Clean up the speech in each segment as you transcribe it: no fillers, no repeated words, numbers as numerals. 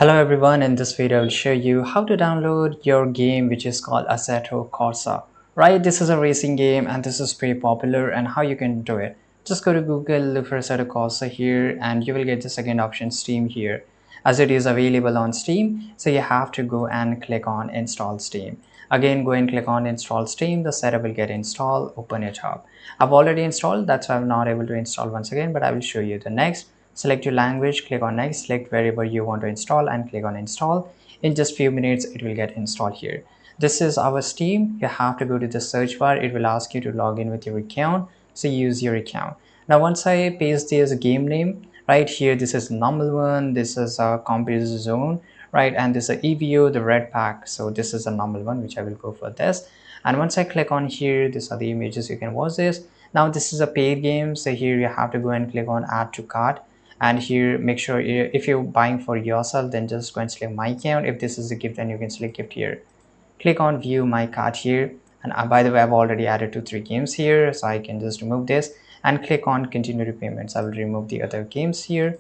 Hello everyone, in this video I will show you how to download your game which is called Assetto Corsa. Right, this is a racing game and this is pretty popular, and how you can do it. Just go to Google, look for Assetto Corsa here, and you will get the second option, Steam, here. As it is available on Steam, so you have to go and click on install Steam. Again, go and click on install Steam, the setup will get installed, open it up. I've already installed, that's why I'm not able to install once again, but I will show you the next. Select your language, click on next, select wherever you want to install and click on install. In just few minutes it will get installed here. This is our Steam. You have to go to the search bar. It will ask you to log in with your account, so use your account. Now once I paste this game name right here, this is normal one, this is a computer zone, right, and this is a EVO, the red pack, so this is a normal one which I will go for this. And once I click on here, these are the images, you can watch this. Now this is a paid game, so here you have to go and click on add to cart, and here make sure if you're buying for yourself, then just go and select my account. If this is a gift, then you can select gift here. Click on view my cart here, and by the way, I've already added 2-3 games here, so I can just remove this and click on continue to payments. I will remove the other games here,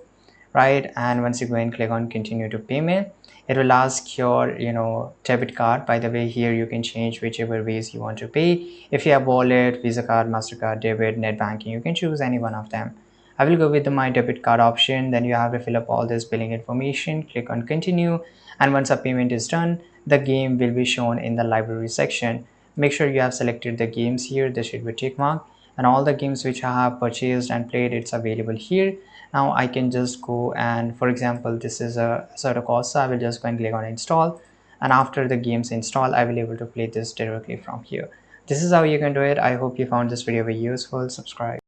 right? And once you go and click on continue to payment, it will ask your debit card. By the way, here you can change whichever ways you want to pay. If you have wallet, Visa card, Mastercard, debit, net banking, you can choose any one of them. I will go with the my debit card option. Then you have to fill up all this billing information, click on continue, and once a payment is done, the game will be shown in the library section. Make sure you have selected the games here, there should be tick mark, and all the games which I have purchased and played, it's available here. Now I can just go and, for example, this is a sort of course, so I will just go and click on install, and after the games install, I will be able to play this directly from here. This is how you can do it. I hope you found this video very useful. Subscribe.